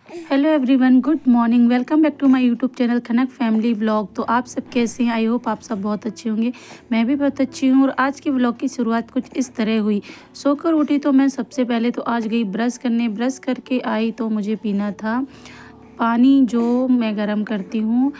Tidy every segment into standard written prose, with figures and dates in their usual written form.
Hello everyone, good morning. Welcome back to my YouTube channel Khanak family vlog. तो आप सब कैसे हैं? आई होप आप सब बहुत अच्छे होंगे। मैं भी बहुत अच्छी हूँ। और आज की व्लॉग की शुरुआत कुछ इस तरह हुई। सोकर उठी तो मैं सबसे पहले तो आज गई ब्रश करने। ब्रश करके आई तो मुझे पीना था पानी, जो मैं गरम करती हूँ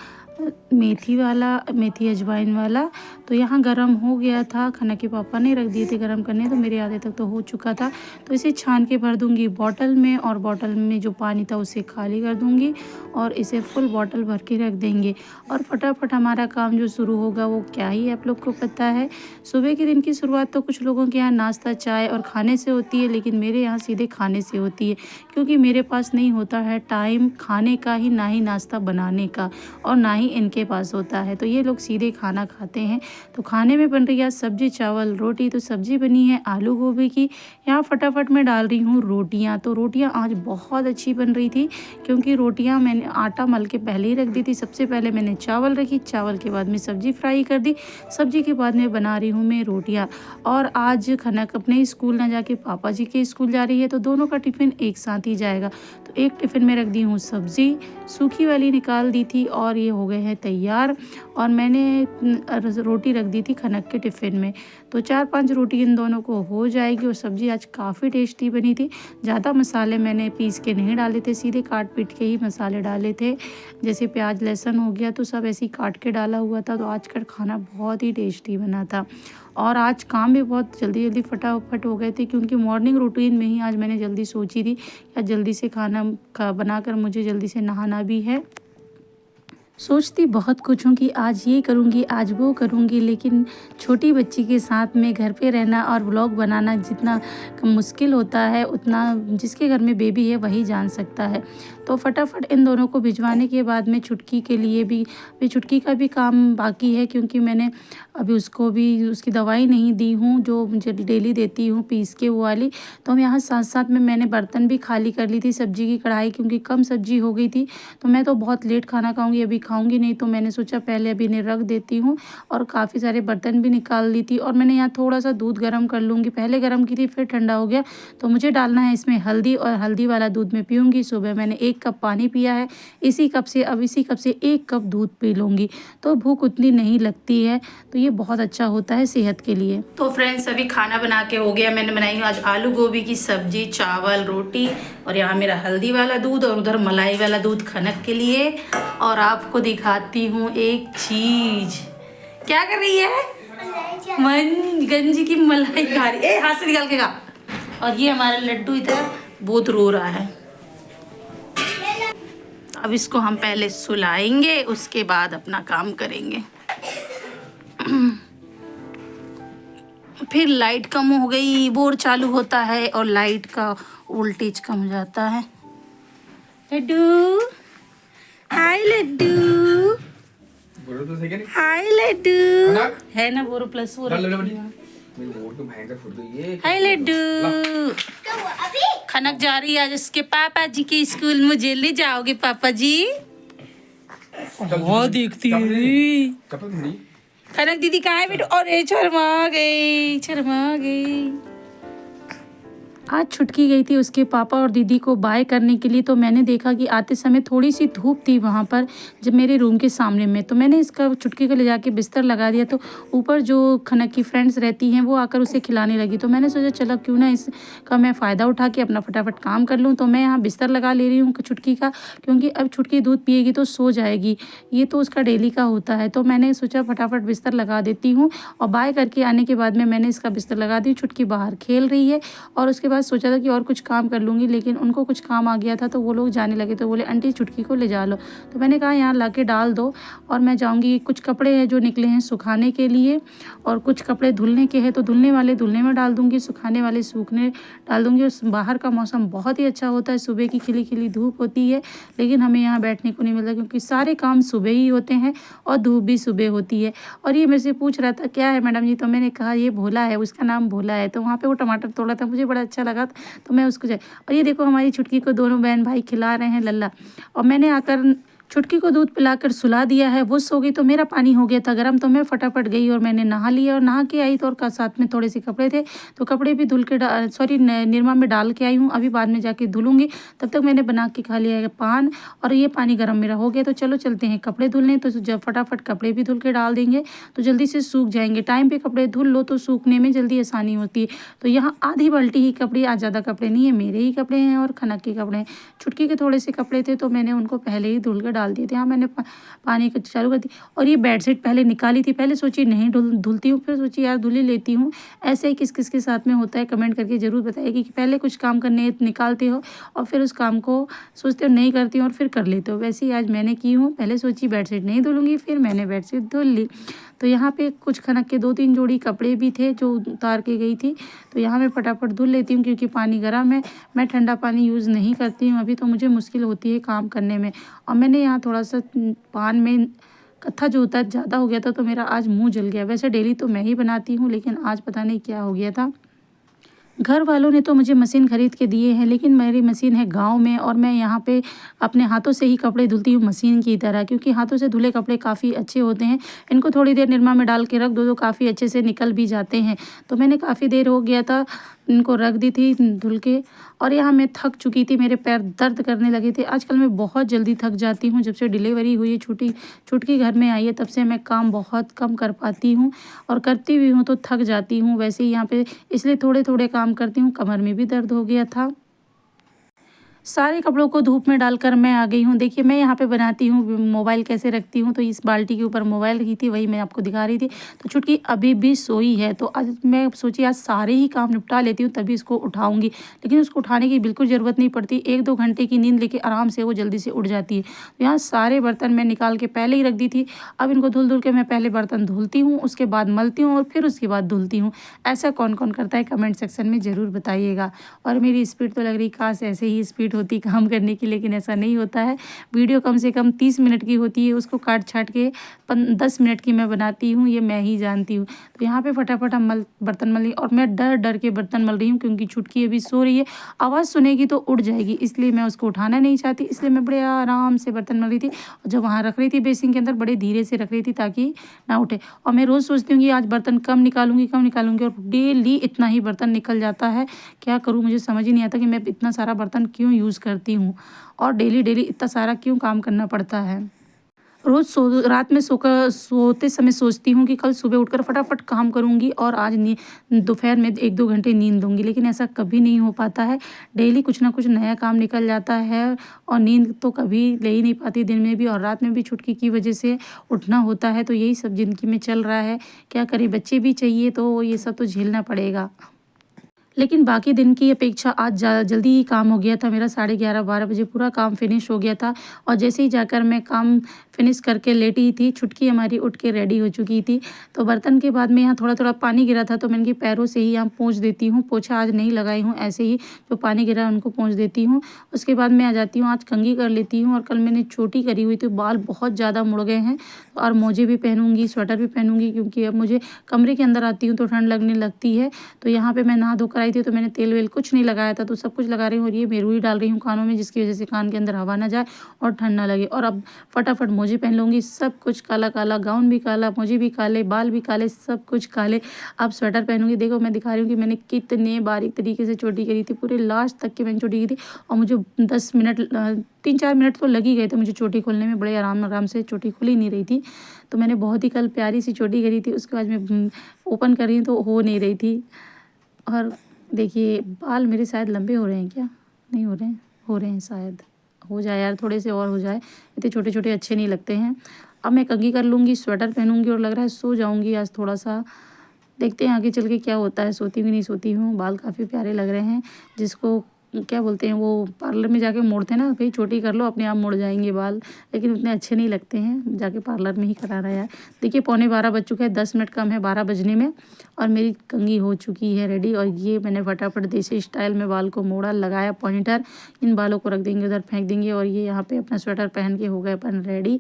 मेथी वाला, मेथी अजवाइन वाला। तो यहाँ गरम हो गया था, खन्ना के पापा ने रख दिए थे गरम करने, तो मेरे आधे तक तो हो चुका था। तो इसे छान के भर दूंगी बॉटल में, और बॉटल में जो पानी था उसे खाली कर दूंगी और इसे फुल बॉटल भर के रख देंगे। और फटाफट हमारा काम जो शुरू होगा वो क्या ही आप लोग को पता है। सुबह के दिन की शुरुआत तो कुछ लोगों के यहाँ नाश्ता, चाय और खाने से होती है, लेकिन मेरे यहाँ सीधे खाने से होती है, क्योंकि मेरे पास नहीं होता है टाइम खाने का ही, ना ही नाश्ता बनाने का, और ना ही इनके पास होता है। तो ये लोग सीधे खाना खाते हैं। तो खाने में बन रही है सब्जी, चावल, रोटी। तो सब्जी बनी है आलू गोभी की। यहाँ फटाफट मैं डाल रही हूँ रोटियाँ। तो रोटियाँ आज बहुत अच्छी बन रही थी, क्योंकि रोटियाँ मैंने आटा मल के पहले ही रख दी थी। सबसे पहले मैंने चावल रखी, चावल के बाद में सब्जी फ्राई कर दी, सब्जी के बाद में बना रही हूँ मैं रोटियाँ। और आज खनक अपने स्कूल ना जाके पापा जी के स्कूल जा रही है, तो दोनों का टिफ़िन एक साथ ही जाएगा। तो एक टिफ़िन में रख दी हूँ सब्जी, सूखी वाली निकाल दी थी, और ये हो गए हैं तैयार। और मैंने रोटी रख दी थी खनक के टिफ़िन में। तो 4-5 रोटी इन दोनों को हो जाएगी। और सब्ज़ी आज काफ़ी टेस्टी बनी थी। ज़्यादा मसाले मैंने पीस के नहीं डाले थे, सीधे काट पीट के ही मसाले डाले थे। जैसे प्याज लहसुन हो गया तो सब ऐसे ही काट के डाला हुआ था। तो आज का खाना बहुत ही टेस्टी बना था। और आज काम भी बहुत जल्दी जल्दी फटाफट हो गए थे, क्योंकि मॉर्निंग रूटीन में ही आज मैंने जल्दी सोची थी या जल्दी से खाना बनाकर मुझे जल्दी से नहाना भी है। सोचती बहुत कुछ हूँ कि आज ये करूँगी, आज वो करूँगी, लेकिन छोटी बच्ची के साथ में घर पे रहना और व्लॉग बनाना जितना मुश्किल होता है, उतना जिसके घर में बेबी है वही जान सकता है। तो फटाफट इन दोनों को भिजवाने के बाद में छुटकी के लिए भी, अभी छुटकी का भी काम बाकी है, क्योंकि मैंने अभी उसको भी उसकी दवाई नहीं दी हूँ, जो मुझे डेली देती हूँ पीस के वो वाली। तो हम यहाँ साथ साथ में मैंने बर्तन भी खाली कर ली थी, सब्जी की कढ़ाई, क्योंकि कम सब्जी हो गई थी। तो मैं तो बहुत लेट खाना खाऊंगी, अभी खाऊंगी नहीं, तो मैंने सोचा पहले अभी इन्हें रख देती हूँ। और काफ़ी सारे बर्तन भी निकाल ली थी। और मैंने यहाँ थोड़ा सा दूध गर्म कर लूँगी, पहले गर्म की थी फिर ठंडा हो गया। तो मुझे डालना है इसमें हल्दी, और हल्दी वाला दूध मैं पीऊँगी। सुबह मैंने 1 कप पानी पिया है इसी कप से, अब इसी कप से 1 कप दूध पी लूँगी, तो भूख उतनी नहीं लगती है। तो ये बहुत अच्छा होता है सेहत के लिए। तो फ्रेंड्स, अभी खाना बना के हो गया। मैंने बनाई आज आलू गोभी की सब्जी, चावल, रोटी, और यहाँ मेरा हल्दी वाला दूध, और उधर मलाई वाला दूध खनक के लिए। और आपको दिखाती हूँ एक चीज। क्या कर रही है? मन गंजी की मलाई खा रही है। हाथ से निकाल के खा। और ये हमारा लड्डू इधर बहुत रो रहा है। अब इसको हम पहले सुलाएंगे, उसके बाद अपना काम करेंगे। फिर लाइट कम हो गई, बोर चालू होता है और लाइट का वोल्टेज कम हो जाता है। लड्डू, हाय लड्डू, हाय लड्डू, है ना बोरो प्लस वो। हाय लड्डू। खनक जा रही है आज उसके पापा जी के स्कूल। मुझे ले जाओगे पापा जी? हाँ देखती है। खनक दीदी कहाँ है बेटू? और शर्मा गई, शर्मा गई। आज छुटकी गई थी उसके पापा और दीदी को बाय करने के लिए। तो मैंने देखा कि आते समय थोड़ी सी धूप थी वहाँ पर, जब मेरे रूम के सामने में, तो मैंने इसका छुटकी को ले जाके बिस्तर लगा दिया। तो ऊपर जो खनक की फ्रेंड्स रहती हैं वो आकर उसे खिलाने लगी। तो मैंने सोचा चलो क्यों ना इसका मैं फ़ायदा उठा के अपना फटाफट काम कर लूँ। तो मैं यहाँ बिस्तर लगा ले रही हूँ छुटकी का, क्योंकि अब छुटकी दूध पिएगी तो सो जाएगी, ये तो उसका डेली का होता है। तो मैंने सोचा फटाफट बिस्तर लगा देती हूँ। और बाय करके आने के बाद में मैंने इसका बिस्तर लगा दी। छुटकी बाहर खेल रही है। और उसके बाद सोचा था कि और कुछ काम कर लूँगी, लेकिन उनको कुछ काम आ गया था, तो वो लोग जाने लगे। तो बोले आंटी छुटकी को ले जा लो। तो मैंने कहा यहाँ ला के डाल दो, और मैं जाऊँगी। कुछ कपड़े हैं जो निकले हैं सुखाने के लिए, और कुछ कपड़े धुलने के हैं, तो धुलने वाले धुलने में डाल दूँगी, सुखाने वाले सूखने डाल दूँगी। और बाहर का मौसम बहुत ही अच्छा होता है, सुबह की खिली खिली धूप होती है, लेकिन हमें यहाँ बैठने को नहीं मिलता, क्योंकि सारे काम सुबह ही होते हैं और धूप भी सुबह होती है। और ये मेरे से पूछ रहा था क्या है मैडम जी? तो मैंने कहा ये भोला है, उसका नाम भोला है। तो वहाँ पे वो टमाटर तोड़ा था, मुझे बड़ा अच्छा लगा, तो मैं उसको जाए। और ये देखो हमारी छुटकी को दोनों बहन भाई खिला रहे हैं लल्ला। और मैंने आकर छुटकी को दूध पिलाकर सुला दिया है, वो सो गई। तो मेरा पानी हो गया था गर्म, तो मैं फटाफट गई और मैंने नहा लिया। और नहा के आई तो और साथ में थोड़े से कपड़े थे, तो कपड़े भी धुल के निरमा में डाल के आई हूँ। अभी बाद में जाके धुलूंगी। तब तक मैंने बना के खा लिया है पान, और ये पानी गर्म मेरा हो गया। तो चलो चलते हैं कपड़े धुलने। तो जब फटाफट कपड़े भी धुल के डाल देंगे तो जल्दी से सूख जाएंगे। टाइम पे कपड़े धुल लो तो सूखने में जल्दी आसानी होती है। तो यहाँ आधी बाल्टी ही कपड़े, आज ज़्यादा कपड़े नहीं है, मेरे ही कपड़े हैं और खनक के कपड़े हैं। छुटकी के थोड़े से कपड़े थे तो मैंने उनको पहले ही धुल के डाल दिए थे। यहाँ मैंने पानी का चालू कर दी। और ये बेडशीट पहले निकाली थी, पहले सोची नहीं धुलती हूँ, फिर सोची यार धुल ही लेती हूँ। ऐसे ही किस किस के साथ में होता है, कमेंट करके ज़रूर बताइए कि पहले कुछ काम करने निकालते हो और फिर उस काम को सोचते हो नहीं करती हो और फिर कर लेते हो। वैसे ही आज मैंने की हूँ, पहले सोची बेडशीट नहीं धुलूंगी, फिर मैंने बेडशीट धुल ली। तो यहाँ पे कुछ खनक के 2-3 जोड़ी कपड़े भी थे जो उतार के गई थी। तो यहाँ मैं फटाफट धुल लेती हूँ क्योंकि पानी गर्म है। मैं ठंडा पानी यूज़ नहीं करती हूँ अभी, तो मुझे मुश्किल होती है काम करने में। और मैंने यहाँ थोड़ा सा पान में कत्था जो होता है ज़्यादा हो गया था, तो मेरा आज मुँह जल गया। वैसे डेली तो मैं ही बनाती हूँ, लेकिन आज पता नहीं क्या हो गया था। घर वालों ने तो मुझे मशीन ख़रीद के दिए हैं, लेकिन मेरी मशीन है गांव में, और मैं यहाँ पे अपने हाथों से ही कपड़े धुलती हूँ मशीन की तरह, क्योंकि हाथों से धुले कपड़े काफ़ी अच्छे होते हैं। इनको थोड़ी देर निरमा में डाल के रख दो तो काफ़ी अच्छे से निकल भी जाते हैं। तो मैंने काफ़ी देर हो गया था इनको रख दी थी धुल के। और यहाँ मैं थक चुकी थी, मेरे पैर दर्द करने लगे थे। आजकल मैं बहुत जल्दी थक जाती हूँ। जब से डिलीवरी हुई है, छुटकी घर में आई है, तब से मैं काम बहुत कम कर पाती हूँ, और करती भी हूँ तो थक जाती हूँ। वैसे ही यहाँ पे इसलिए थोड़े थोड़े काम करती हूँ। कमर में भी दर्द हो गया था। सारे कपड़ों को धूप में डालकर मैं आ गई हूँ। देखिए मैं यहाँ पे बनाती हूँ मोबाइल कैसे रखती हूँ। तो इस बाल्टी के ऊपर मोबाइल रखी थी, वही मैं आपको दिखा रही थी। तो छुटकी अभी भी सोई है, तो आज मैं सोची आज सारे ही काम निपटा लेती हूँ तभी इसको उठाऊंगी। लेकिन उसको उठाने की बिल्कुल ज़रूरत नहीं पड़ती, 1-2 घंटे की नींद लेके आराम से वो जल्दी से उठ जाती है। तो यहाँ सारे बर्तन मैं निकाल के पहले ही रख दी थी। अब इनको धुल धुल के मैं पहले बर्तन धुलती हूँ, उसके बाद मलती हूँ और फिर उसके बाद धुलती हूँ। ऐसा कौन कौन करता है कमेंट सेक्शन में ज़रूर बताइएगा। और मेरी स्पीड तो लग रही काश ऐसे ही स्पीड होती काम करने की, लेकिन ऐसा नहीं होता है। वीडियो कम से कम 30 मिनट की होती है, उसको काट छाट के 10 मिनट की मैं बनाती हूँ, ये मैं ही जानती हूँ। तो यहाँ पे फटाफट हम बर्तन मल रही, और मैं डर डर के बर्तन मल रही हूँ क्योंकि छुटकी अभी सो रही है, आवाज़ सुनेगी तो उठ जाएगी, इसलिए मैं उसको उठाना नहीं चाहती। इसलिए मैं बड़े आराम से बर्तन मल रही थी, और जब वहाँ रख रही थी बेसिन के अंदर बड़े धीरे से रख रही थी ताकि ना उठे। और मैं रोज़ सोचती हूँ कि आज बर्तन कम निकालूंगी और डेली इतना ही बर्तन निकल जाता है। क्या करूँ, मुझे समझ ही नहीं आता कि मैं इतना सारा बर्तन क्यों यूज़ करती हूँ और डेली डेली इतना सारा क्यों काम करना पड़ता है। रोज़ रात में सोते समय सोचती हूँ कि कल सुबह उठकर फटाफट काम करूँगी और आज दोपहर में 1-2 घंटे नींद दूँगी, लेकिन ऐसा कभी नहीं हो पाता है। डेली कुछ ना कुछ नया काम निकल जाता है, और नींद तो कभी ले ही नहीं पाती, दिन में भी और रात में भी छुटकी की वजह से उठना होता है। तो यही सब ज़िंदगी में चल रहा है, क्या करें, बच्चे भी चाहिए तो ये सब तो झेलना पड़ेगा। लेकिन बाकी दिन की अपेक्षा आज जल्दी ही काम हो गया था मेरा। 11:30-12 बजे पूरा काम फिनिश हो गया था, और जैसे ही जाकर मैं काम फिनिश करके लेटी थी, छुटकी हमारी उठ के रेडी हो चुकी थी। तो बर्तन के बाद में यहाँ थोड़ा थोड़ा पानी गिरा था, तो मैंने कि पैरों से ही यहाँ पोंछ देती हूँ। पोछा आज नहीं लगाई हूँ, ऐसे ही जो पानी गिरा है उनको पोंछ देती हूँ। उसके बाद मैं आ जाती हूँ, आज कंघी कर लेती हूँ। और कल मैंने चोटी करी हुई थी, बाल बहुत ज़्यादा मुड़ गए हैं, और मोजे भी पहनूंगी, स्वेटर भी पहनूंगी, क्योंकि अब मुझे कमरे के अंदर आती हूँ तो ठंड लगने लगती है। तो यहाँ पे मैं नहा धोकर आई थी, तो मैंने तेल वेल कुछ नहीं लगाया था, तो सब कुछ लगा रही हूँ। और ये मैं रुई डाल रही हूँ कानों में, जिसकी वजह से कान के अंदर हवा ना जाए और ठंड ना लगे। और अब फटाफट मोजे पहन लूँगी। सब कुछ काला काला, गाउन भी काला, मोजे भी काले, बाल भी काले, सब कुछ काले। अब स्वेटर पहनूंगी। देखो मैं दिखा रही हूँ कि मैंने कितने बारीक तरीके से चोटी करी थी, पूरे लास्ट तक की मैंने चोटी की थी। और मुझे 10 मिनट 3-4 मिनट तो लग ही गए थे मुझे चोटी खोलने में, बड़े आराम आराम से, चोटी खुल ही नहीं रही थी। तो मैंने बहुत ही कल प्यारी सी चोटी करी थी, उसके बाद मैं ओपन कर रही हूँ तो हो नहीं रही थी। और देखिए बाल मेरे शायद लंबे हो रहे हैं, क्या नहीं हो रहे हैं शायद। हो जाए यार, थोड़े से और हो जाए, इतने छोटे छोटे अच्छे नहीं लगते हैं। अब मैं कंघी कर लूँगी, स्वेटर पहनूंगी, और लग रहा है सो जाऊँगी आज थोड़ा सा। देखते हैं आगे चल के क्या होता है, सोती भी नहीं सोती हूँ। बाल काफ़ी प्यारे लग रहे हैं, जिसको क्या बोलते हैं, वो पार्लर में जाके मोड़ते हैं ना, भाई छोटी कर लो अपने आप मुड़ जाएंगे बाल, लेकिन उतने अच्छे नहीं लगते हैं, जाके पार्लर में ही कराना यार। देखिए 11:15 बज चुका है, 10 मिनट कम है 12 बजने में, और मेरी कंघी हो चुकी है रेडी। और ये मैंने फटाफट देसी स्टाइल में बाल को मोड़ा, लगाया पॉइंटर। इन बालों को रख देंगे उधर, फेंक देंगे। और ये यहाँ पे अपना स्वेटर पहन के हो गए अपन रेडी।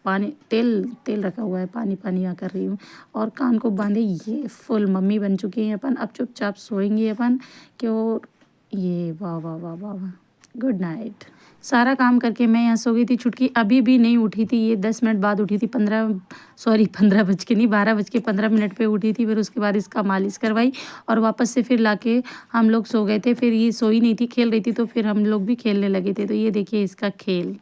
पानी तेल रखा हुआ है, पानी यहाँ कर रही हूँ। और कान को बांधे, ये फुल मम्मी बन चुकी हैं अपन। अब चुपचाप सोएंगे अपन, क्यों। ये वाह वाह वाह वाह वाह, गुड नाइट। सारा काम करके मैं यहाँ सो गई थी। छुटकी अभी भी नहीं उठी थी, ये 10 मिनट बाद उठी थी। 15 बज के नहीं, 12:15 पे उठी थी। फिर उसके बाद इसका मालिश करवाई और वापस से फिर लाके हम लोग सो गए थे। फिर ये सोई नहीं थी, खेल रही थी, तो फिर हम लोग भी खेलने लगे थे। तो ये देखिए इसका खेल।